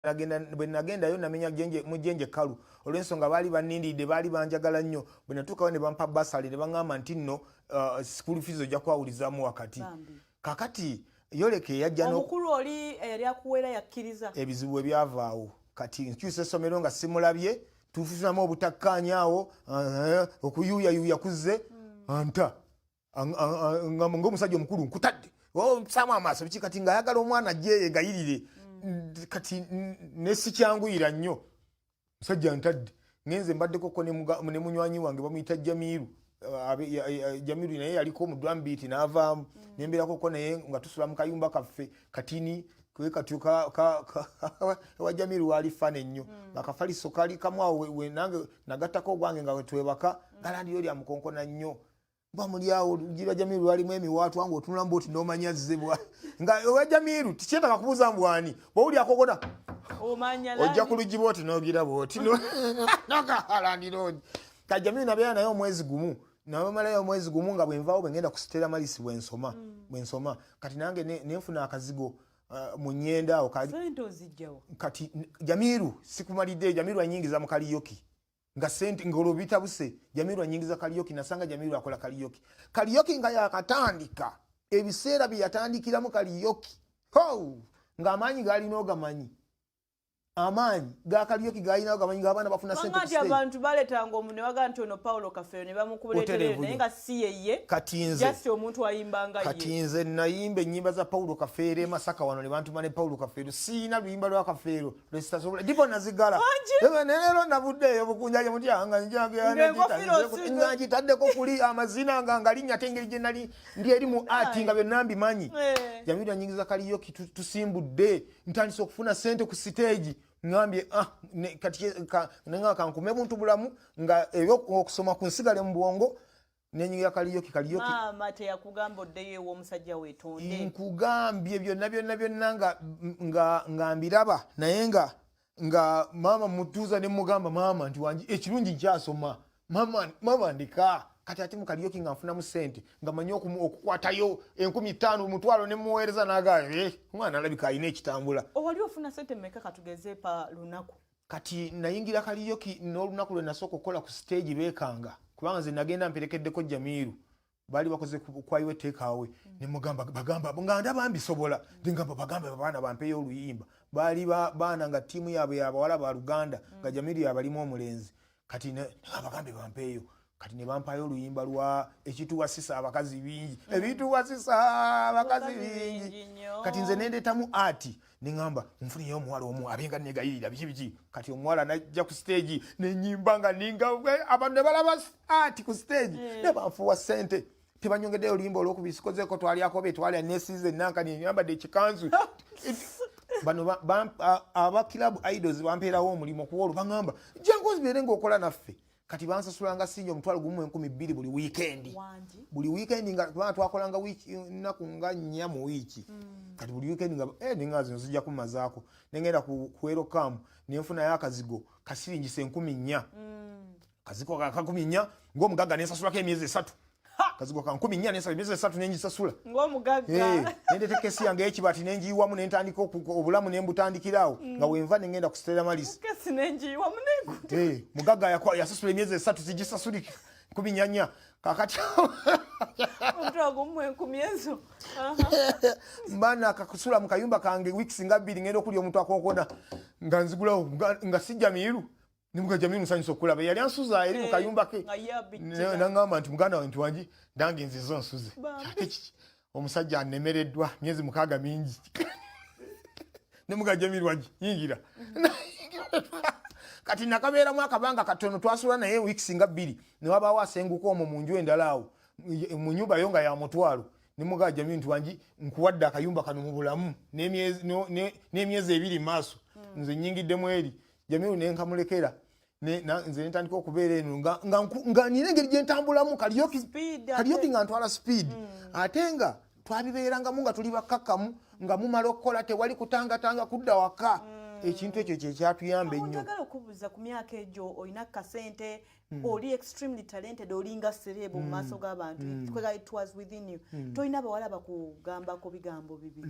bwe nagendayo namenya mujenje kalu olw'ensonga baali bannindidde baali banjagala nnyo bwe natuukawo ne bampa basale ne baŋŋamba nti nno school fees ojja kwawulizaamu wakati kakati yoleke yajja omukulu oli yali akuweera yakkiriza ebizibu ebyavaawo kati nkyusa essomero nga simulabye tufunamu obutakkaanya awo okuyuuyayuuya kuzze anta ng'omusajja omukulu nkutadde nsaamu amaaso biki kati ng'ayagala omwana ajje egayirire kati nesikyanguyira nnyo musajja ntadde ngenze mbaddekoko ne munywanyi wange bamuyita Jamiru Jamiru naye yaliko mu drum beat n'avaamu nembeerakoko naye nga tusula mu kayumba kaffe katini kwekatuuka wa Jamiru waali fane nnyo akafaliso kali kamu awo we nange nagattako ogwange nga wetwebaka galandiyo lya mukonkona nnyo bamuli awo gira Jamiru walimu emiwaatu wange otunula mboti n'omanya zzebwa nga wa Jamiru tikyetaka kubuuza mbwani bw'oli akokona ojja ku luggi bwoti n'ogira bwoti nakahalandiro ka Jamiru nabeera naye omwezi gumu nabamalayo omwezi gumu nga bwenvaawo bwengenda kusitera malisi bwensoma kati nange nenfuna akazigo mu nnyenda awo kati Jamiru sikumalidde Jamiru anyingiza mu kaliyoki nga sente ngolo bitabuse Jamiru anyingiza kaliyoki nasanga Jamiru akola kaliyoki nga yakatandika ebiseera byatandikira mu kaliyoki nga amaanyi gali n'ogamanyi amaanyi ga kaliyoki galina ogamanyi ng'abaana bafuna sente kusite abantu baletanga omuntu baga nti ono Paulo Kafeero ne bamukubuleetera naye nga si yeye katinze just omuntu ayimbanga ye katinze nayimba ennyimba za Paulo Kafeero Masaka wano ne bantu bane Paulo Kafeero siina luyimba lwa Kafeero lwesitasobola ndipo nazigala leero navuddeeyo bukunjaje mutyanga njagitaddeko kuli amazina nga ngalinnya ate engeri gye nali ndi eri mu ati nga byonna mbimanyi Jamiru anyingiza kaliyoki tusimbudde ntandise okufuna sente ku siteegi ngambye kati nga kankume buntu bulamu nga okusoma kunsigale mu bwongo nenyingira kaliyoki mama teyakugamba oddeyo ew'omusajja weetonde nkugambye byonna nga mbiraba naye nga mama mutuuza ne mugamba mama nti wangi ekirungi nkyasoma mama ndika kati ate mu kaliyoki nga nfunamu sente nga manyi okukwatayo 15,000 umutwalo ne muweereza n'agaayo omwana alabika alina ekitambula owali ofuna sente mmeka katugeze pa lunaku kati nayingira kaliyoki n'olunaku lwe nasooka okukola ku stage beekanga kubanga nze nagenda mperekeddeko Jamiru baali bakoze kwayiwe teekaawe ne mugamba bagamba nga ndaba mbisobola ngamba bagambe baana bampeyo oluyimba baali baana nga ttiimu yaabwe yabawala ba Luganda nga Jamiru yabalimu omulenzi kati abagambe bampeyo kati ne bampayo oluyimba lwa ekituwasisa abakazi bingi ebituwasisa abakazi bingi kati nze nendeetamu ati neŋŋamba nfuniyo omuwala omu abenga negayirira biki kati omuwala najja ku stage nenyimba nga ninga abantu ne balaba ati ku stage ne banfuwa sente tebanyongeddeyo oluyimba olwokubisikozeeko twalyako betwalya nesize nankani enyambadde ekikanzu bano aba club idols bampeerawo omulimu okuba olubaŋŋamba jangu ozibeere ng'okola naffe kati bansasulanga sinja omutwalo gumu 1200 buli weekend nga kubanga twakolanga nnaku nga 4 mu wiiki kati buli weekend nga ninga zino zijja kumazaako nengenda ku Welcome nenfunayo akazigo kasiringise 4,000 kazigo ka 4,000 ng'omugagga nensasulako emyezi 3 kazigo ka 4,000 nensala emyezi 3 nengisasula ng'omugagga nendeteka esi yange ekibati nengiyiwamu nentandika obulamu nembutandikirawo nga wenva nengenda kusitera malisi mugagga yasasula emyezi 3 zigisasulika 4,000 kakati mbana kakusula mu kayumba kange weeks nga 2 ngenda okulya omuntu akokona nga nzigulawo nga si Jamiru nimuga Jamiru nsanyusa okulaba yali ansuza eri mu kayumba ke nangamba nti muganda wange wangi ndange nzizo nsuze omusajja anemereddwa myezi 6 mingi nimuga Jamiru wangi yingira kati nakabeeramu akabanga katono twasula naye weeks nga 2 ne wabaawo asenguka omwo mu nju endala awo mu nyumba yo nga ya mutwalo nimuga Jamiru nti wangi nkuwadde akayumba kano mu bulamu n'emyezi 2 maaso nze nyingiddemu eri Jamiru nenkamulekera nze nentandika okubeera eno nga nina engeri gye ntambulamu kaliyoki nga ntwala speed ate nga twabibeerangamu nga tuli bakkakkamu nga mumala okukola tewali kutangatanga kudda waka ekintu ekyo kye kyatuyamba ennyo. Njagala okubuuza ku myaka egyo olina kasente oli extremely talented olinga serebo mu maaso g'abantu it was within you tolina bawala bakugambako bigambo bibi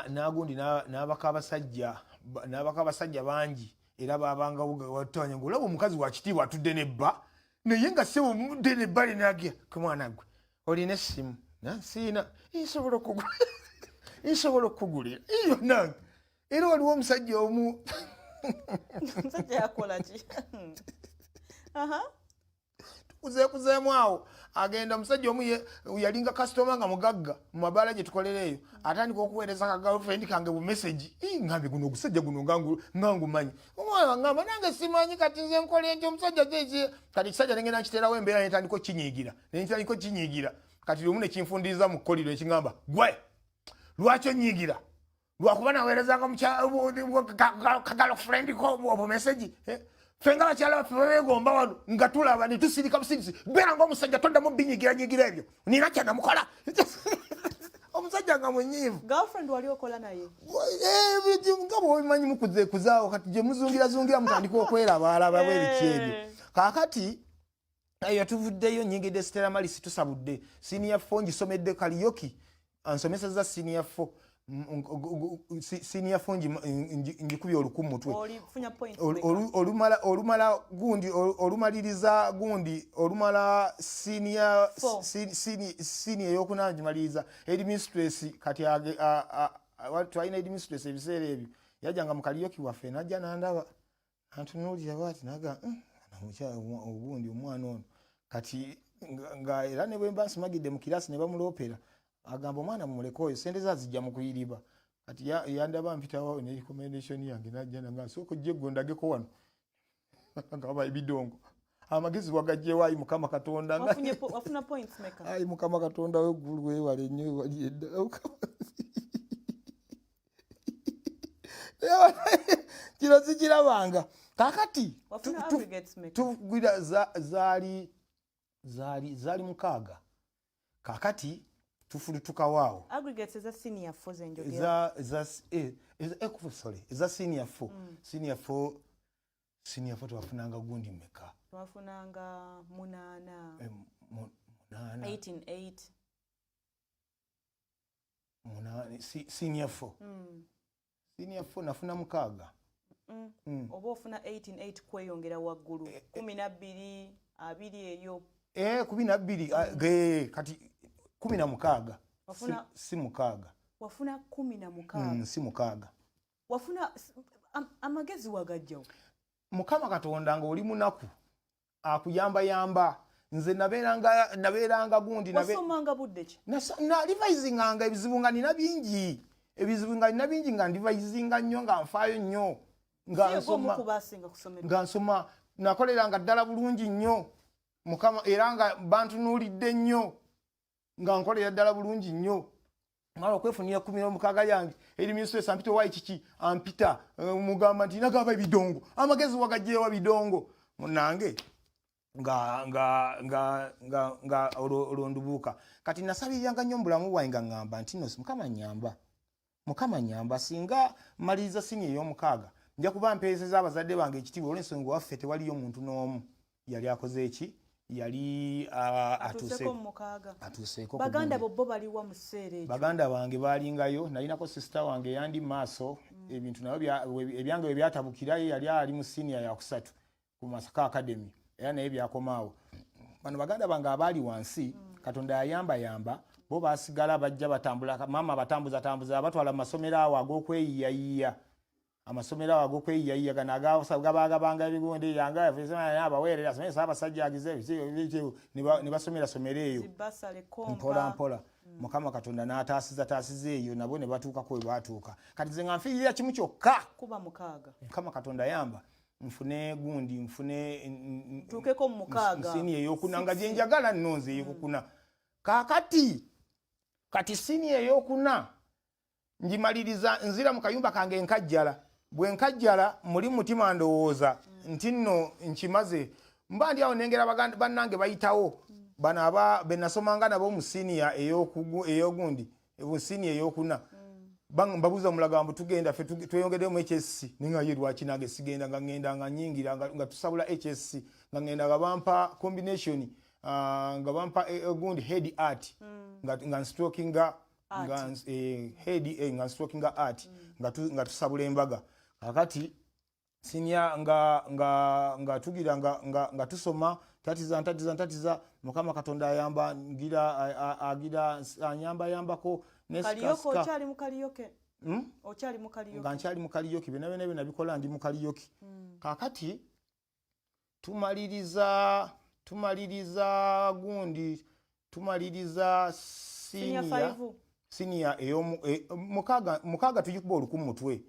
nagundi n'abaka abasajja bangi era babanga watanya ngo olaba omukazi wa kitiibwa atudde nebba naye nga sebo mudde nebba linagia ku mwana gwe olina essimu nansiina nsobola okukugulira iyo nange era waliwo omusajja omu omusajja yakola ki tukuzeekuzeemu awo agenda omusajja omu yalinga kasitoma nga mugagga mu mabaala gye tukolera eyo atandika okuweereza ka girlfriend kange bu message ngambe guno ogusajja guno ngangumanyi omwana ngamba nange simanyi kati nze nkola enti omusajja kiki kati ekisajja nengenda nkiteerawo embeera netandika okinyiigira kati lumu nekinfundiriza mu kkoliro ekingamba gwe lwaki onyiigira lwakuba naweerezanga ka girlfriend ko obu message fenga bakyala baffe babegomba wano nga tulaba ne tusirika busirisi beera ng'omusajja toddamu binyigira ebyo nina kyanamukola omusajja nga munyiivu girlfriend wali okola naye nga bwobimanyi mukuzeekuzaawo kati gye muzungirazungira mutandika okwerabalaba bwebiki ebyo kaakati eyo tuvuddeyo nyingidde Stella Malisi tusabudde senior 4 ngisomedde kaliyoki ansomeseza senior 4 senior 4 njikubye olukumu mutwe olumala gundi olumaliriza gundi olumala senior eyokuna njimaliriza administrator kati twalina administrator ebiseera ebyo yajjanga mu kaliyoki waffe najja nandaba antunuulira bwati naga obundi omwana ono kati nga era ne bwe mba nsimagidde mu kirasi ne bamuloopera agamba omwana mumuleko oyo sente zazijja mu kuyiriba kati yandaba mpitawo ne recommendation yange najja nanga soko jje gondageko wano ngaba ebidongo amagezi wagajje wayi mukama katonda wafuna points maker ayi mukama katonda we gulu we wale nnyo wali edda kino sikirabanga kakati tugwira zaali mukaaga kakati tufulutuka waawo aggregates eza senior 4 zenjogera eza senior 4 senior 4 twafunanga gundi meka twafunanga 8 senior 4 nafuna mukaaga oba ofuna 8 kweyongera waggulu 12 2 eyo 12 kati 16 si mukaaga wafuna 16 si mukaaga wafuna amagezi wagajjawo mukama katonda nga oli munaku akuyamba nze nabeeranga gundi wasomanga budde ki na revisinganga ebizibu nga nina bingi nga ndivisinga nnyo nga nfaayo nnyo nga nsoma nakoleranga ddala bulungi nnyo mukama era nga bantunuulidde nnyo nga nkolera ddala bulungi nnyo mala okwefunira 16 yange eri ministre sampito wayi kiki ampita mugamba nti nagaba ebidongo amagezi wagajjeewa bidongo munange nga olondubuuka kati nasabiranga nnyo mbulamu bwange nga ngamba nti no mukama nyamba singa maliriza sini ey'omukaaga nja kuba mpeeseza abazadde bange ekitiibwa olw'ensonga waffe tewaliyo muntu n'omu yali akoze eki yali atuuseeko baganda bo baliwa mu kiseera ekyo baganda bange baalingayo nalinako sisita wange yandi maaso ebintu nabyo ebyange bwe byatabukirayo yali ali mu senior ya 3 ku Masaka Academy era naye byakomaawo bano baganda bange abaali wansi katonda yayamba bo baasigala bajja batambula mama batambuza batwala mu masomero awo ag'okweyiyayiya amasomero ago kweyiyayiya gana gabagabanga ebigonde yanga yafesema abaweerera somesa abasajja agize ne basomera somero eyo mpola mukama katonda n'ataasiza eyo nabo ne batuukako we baatuuka kati nze nga nfiirira kimu kyokka kuba mukaaga mukama katonda yamba nfune gundi nfune tuukeko mu mukaaga sini ey'okuna nga gye njagala nnonze ey'okuna kaakati kati sini ey'okuna njimaliriza nzira mu kayumba kange nkajjala bwe nkajjala muli mutima ndowooza nti nno nkimaze mba ndi awo nengera bannange bayitawo bano be nasomanga nabo mu siniya ey'ogundi mu siniya ey'okuna mbabuuza omulagambo tugenda ffe tweyongeddemu HSC ninga ye lwaki nange sigenda nga ngenda nga nyingira nga tusabula HSC nga ngenda nga bampa combination nga bampa gundi head art nga nstrokinga nga nstrokinga art nga tusabula embaga kakati sinya nga tugira nga tusoma tatiza Mukama Katonda ayamba agira yambako kaliyoki okyali mu kaliyoki okyali mu kaliyoki nga nkyali mu kaliyoki bina nabikola ndi mu kaliyoki kakati tumaliriza gundi tumaliriza senior mukaga tujikuba olukumu mutwe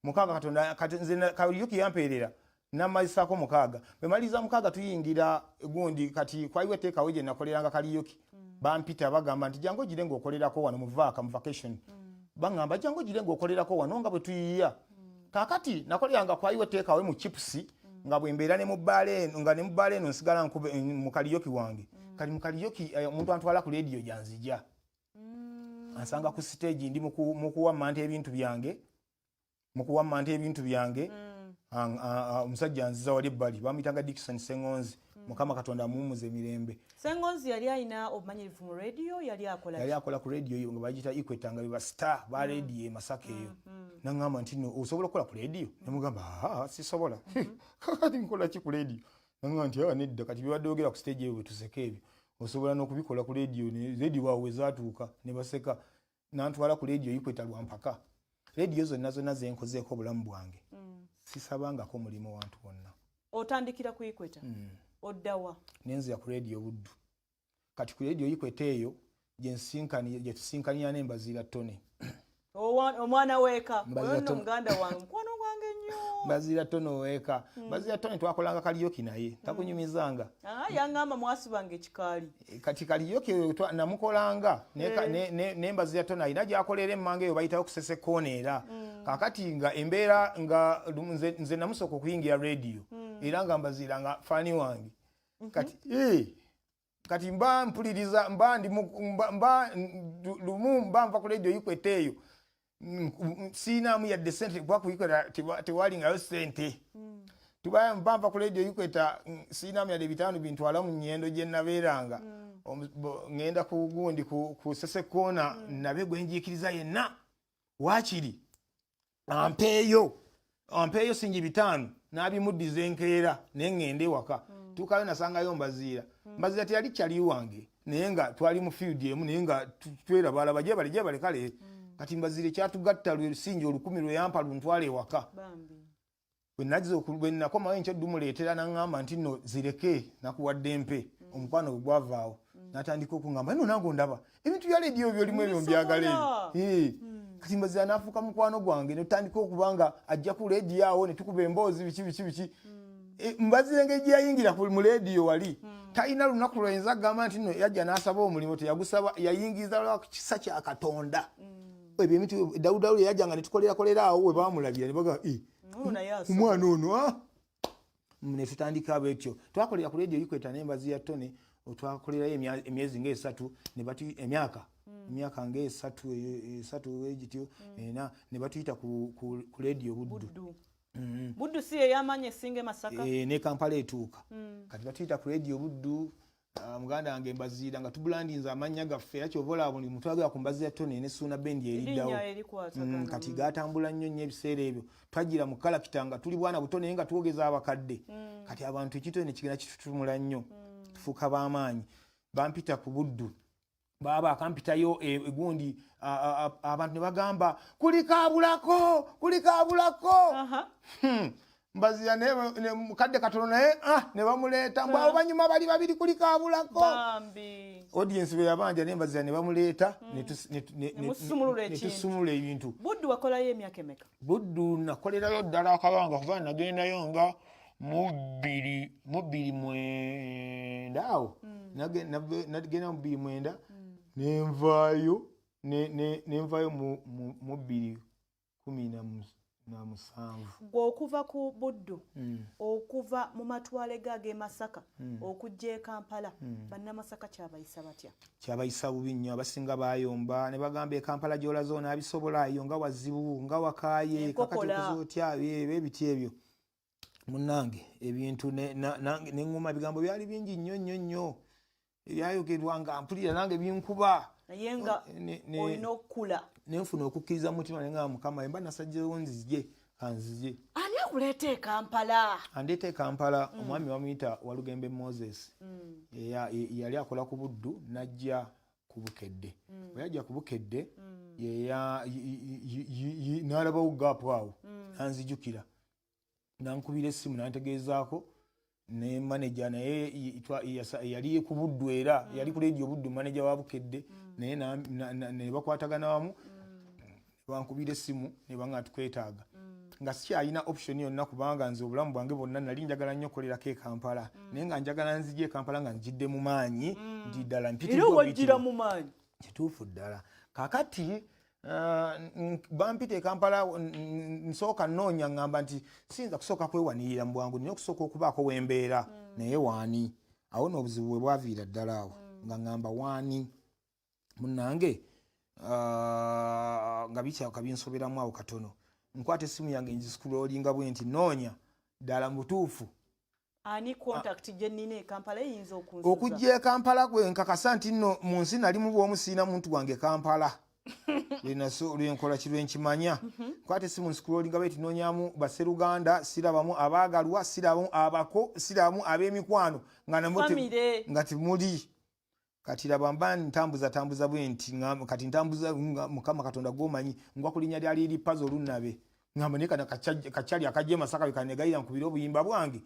mukaga Katonda nze kaliyoki yampeerera namazisako mukaga bemaliza mukaga tuyingira gundi kati kwaiwe tekawe je nakoleranga kaliyoki bampita bagamba nti jango gire ng'okolerako wano mu vacation bangamba jango gire ng'okolerako wano nga bwe tuyiya kakati nakoleranga kwaiwe tekawe mu chips nga bwe mbeera ne mu bbale eno nsigala mu kaliyoki wange kali mu kaliyoki omuntu antwala ku radio janzija ansanga ku stage ndi mu kuwammanta ebintu byange omusajja nziza wali ebbali bamuyitanga Dickson Sengonzi Mukama Katonda amumuze emirembe. Sengonzi yali alina obumanyirivu mu radio yali akola ku radio nga bagita Equator nga biba star ba radio Masaka eyo nangamba nti no osobola okukola ku radio nemugamba sisobola kakati nkola ki ku radio nangamba nti nedda kati bibadde ogera ku stage eyo tuseke ebyo osobola n'okubikola ku radio ne radio wawe zaatuuka ne baseka nantwala ku radio Equator lwampaka radio zonna zenkozeeko obulamu bwange sisabangako mulimu wantu wonna. Otandikira ku Equator oddawa nenzira ku radio Buddu kati ku radio Equator eyo gye tusinkania ne Mbaziira Tonny omwana weeka ono muganda wange mukwano gwange nnyo Mbaziira Tonny weeka Mbaziira Tonny twakolanga kaliyoki naye takunyumizanga yangamba mwasibanga ekikaali kati kaliyoki namukolanga ne Mbaziira Tonny alina gyakolera emmanga eyo bayitawo kusese koneera kakati nga embeera nga nze namusooka okuyingira radio era nga Mbaziira nga fani wange kati mba mpuliriza lumu nva ku radio Equator eyo siinamu yadde sente kuba kuyikola tewali ngayo sente tubaya mpampa ku radio Equator siinamu yadde bitano bintwala mu nnyendo gye nabeeranga ngenda ku gundi ku sesekona nabe gwe njiikiriza yenna waakiri ampeeyo singi bitano n'abimuddiza enkeera naye ngende ewaka tuukayo nasangayo Mbaziira teyali kyali wange naye nga twali mu field emu naye nga twerabalaba gyebale kale kati Mbaziira kyatugatta lwesingi 1000 lwe yampa luntwala ewaka bwe nakomayo enkya dumuleetera naŋŋamba nti nno zireke nakuwadde mpe omukwano bwe gwavaawo n'atandika okuŋŋamba nno nange ondaba ebintu bya leediyo byolimu ebyo mbyagala kati Mbaziira n'afuuka mukwano gwange netutandika okuba nga ajja ku leediyo awo ne tukuba emboozi biki Mbaziira engeri gye yayingira mu leediyo wali talina lunaku lwayinza agamba nti nno yajja n'asaba omulimu teyagusaba yayingiza lwa kisa kya Katonda ebyo ebintu Dawuda yajjanga ne tukolera awo we baamulabira ne baga omwana ono ne tutandika betyo twakolera ku leediyo Equator ne Mbaziira Tonny twakolerayo emyezi ng'esatu emyaka ng'esatu egityo ne batuyita ku leediyo Buddu Buddu si ey'amaanyi esinga Masaka ne Kampala etuuka kati batuyita ku leediyo Buddu muganda wange Mbaziira nga tubulandinza amannya gaffe era kyova olaba buli muntu agera ku Mbaziira Tonny ne Ssuuna bendi eriddawo kati gaatambula nnyo ebiseera ebyo twajjira mu kalakita nga tuli bwana buto naye nga twogeza abakadde kati abantu ekitone kigenda kitutumula nnyo tufuuka b'amaanyi bampita ku Buddu baba akampitayo egundi abantu ne bagamba kulikaabulako Mbaziira ne mukadde katono naye ne bamuleeta mbwe abanyuma bali babiri kulikaabulako audience be yabanja ne Mbaziira ne bamuleeta ne tusumulula ebintu. Buddu wakolayo emyaka emeka? Buddu nakolerayo ddala akabanga kuba nagendayo nga mu bbiri mwenda awo nagenda mu bbiri mwenda nenvaayo mu 2013 na musanvu okuva ku Buddu okuva mu matwale gage Masaka okujja e Kampala bannamasaka kyabayisa batya kyabayisa bubi nnyo abasinga bayomba ne bagamba e Kampala gy'olaze onaabisobola yo nga wazibu nga wakaaye kakati okuzootya ebiti ebyo munnange ebintu neŋŋuma ebigambo byali bingi nnyo nnyo nnyo ebyayogerwa nga mpulira nange binkuba naye nga olina okukula nenfuna okukkiriza mu mutima nenga Mukama mba nasajjawo nzije kanzije ani akuleeta e Kampala andeeta e Kampala omwami bamuyita Walugembe Moses yali akola ku Buddu najja ku Bukedde bwe yajja ku Bukedde n'alabawo gaapu awo nanzijukira nankubira essimu nantegeezaako ne manager naye yali ku Buddu era yali ku radio Buddu manager wa Bukedde naye ne bakwatagana wamu bankubira essimu ne banga tukwetaaga nga sikyalina option yonna kubanga nze obulamu bwange bwonna nali njagala nnyo okukolerako e Kampala naye nga njagala nzije e Kampala nga njidde mu maanyi nti ddala mpitira mu maanyi kituufu ddala kakati bampita e Kampala nsooka nnoonya ngamba nti siyinza kusooka kwewanirira mu bwangu nina okusooka okubaako wembeera naye waani awo n'obuzibu bwe bwaviira ddala awo nga ngamba waani munnange nga bikyaka binsoberamu awo katono nkwata essimu yange ngiscrollinga bwe nti noonya ddala mutuufu ani contact gye nnina e Kampala eyinza okunsuza okujja e Kampala gwe nkakasa nti nno mu nsi nalimu bw'omu siina muntu wange Kampala lwenkola kirwenkimanya nkwata essimu nscrollinga bwe nti noonyamu baseruganda sirabamu abaagalwa sirabamu abako sirabamu ab'emikwano nga timuli kati laba mba ntambuza bwe nti kati ntambuza Mukama Katonda gw'omanyi ngwa ku linnya lyali lipazo olunabe ngamba ne kana kacali akajje Masaka bikanegayira nkubira obuyimba bwange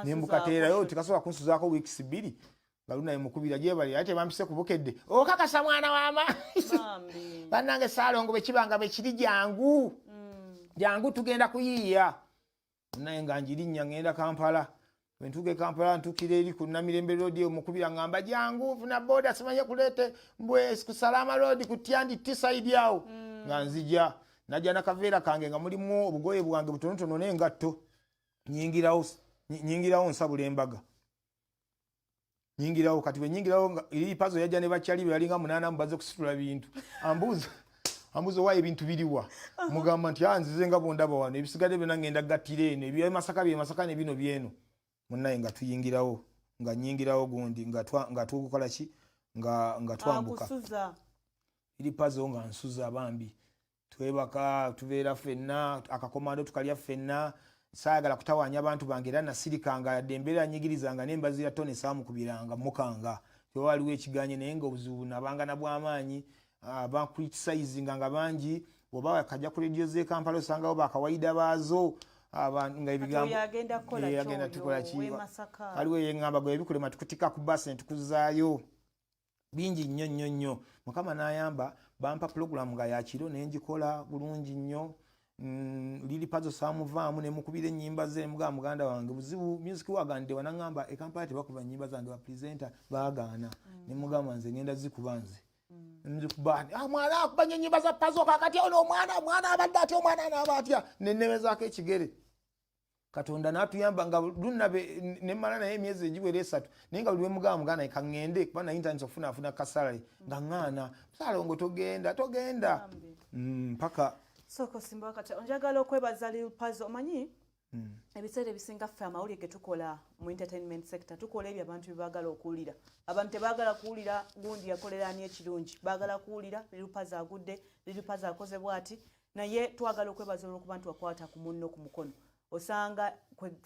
ne mbukateerayo tikasobola kunsuzaako weeks 2 nga lunabe mukubira gyebali ate bampise ku Bukedde okakasa mwana wama bannange Saalongo bwe kibanga bwe kiri jangu tugenda kuyiiya naye nga njirinnya ngenda Kampala wentuge Kampala ntukire eri ku Namirembe Road omukubira ngamba jangu funa boda simanye kulete mbwe ku Salama Road ku Tyandi T-side yawo nga nzija najja nakaveera kange nga mulimu obugoye bwange butonotono n'engatto nyingirawo nsabula embaga nyingirawo kati bwe nyingirawo eri pazo yajja ne bakyali be yalinga 8 mbaze kusitula bintu ambuzo waye ebintu biriwa mugamba nti nzize nga bondaba wano ebisigadde byonna ngenda gattire eno ebya Masaka ne bino byeno munnaye nga tuyingirawo nga nyingirawo gundi nga tukola ki nga twambuka iri pazo nga nsuza bambi twebaka tubeera ffenna akakomando tukalya ffenna saagala kutawanya abantu bange era nasirikanga yadde embeera nyigirizanga ne Mbaziira Tonny saamukubiranga mukanga waliwo ekiganye naye nga obuzibu nabanga na bw'amaanyi bancriticizinga nga bangi oba akajja ku radio z'e Kampala osangawo bakawaida baazo nga ebigambo yagenda tukola ki aliwo yeŋŋamba gwe bikulema tukutika ku basi ne tukuzaayo bingi nnyo nnyo nnyo Mukama n'ayamba bampa program nga yakiro nenjikola bulungi nnyo lili pazo saamuvaamu ne mukubira ennyimba ze muganda wange buzibu music wagande wanangamba e Kampala tebakuba nnyimba zange ba presenter baagaana ne mugamba nze ngenda zikuba nze nzikubani mwana akubanya ennyimba za pazo kakati ono omwana abadde atya omwana anaaba atya nennemezaako ekigere Katonda n'atuyamba nga lunabe nemmala naye emyezi egiwera 3 naye nga buli wemugamba muganda eka ŋŋende kuba na internet ofuna kasalale nga ŋŋaana Saalongo togenda mpaka soko simba kati njagala okwebaza Lil Puzzle omanyi ebiseera ebisinga ffe amawulire ge tukola mu entertainment sector tukola ebyo abantu bebagala okuwulira abantu tebaagala kuwulira gundi yakolera ani ekirungi baagala kuwulira Lil Puzzle agudde Lil Puzzle akoze bwati naye twagala okwebaza olw'okuba nti wakwata ku munno ku mukono osanga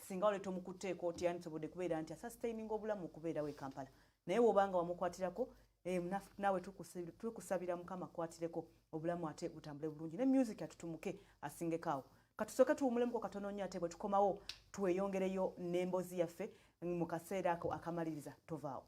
singa oleeta omukuteeko oti yandisobodde kubeera nti asustaining obulamu okubeerawo e Kampala naye bw'obanga wamukwatirako naawe tukusabira Mukama akwatireko obulamu ate butambule bulungi ne music atutumuke asingekaawo katusooke tuwumulemuko katono nnyo ate bwe tukomawo tweyongereyo n'emboozi yaffe mu kaseera ako akamaliriza tovaawo.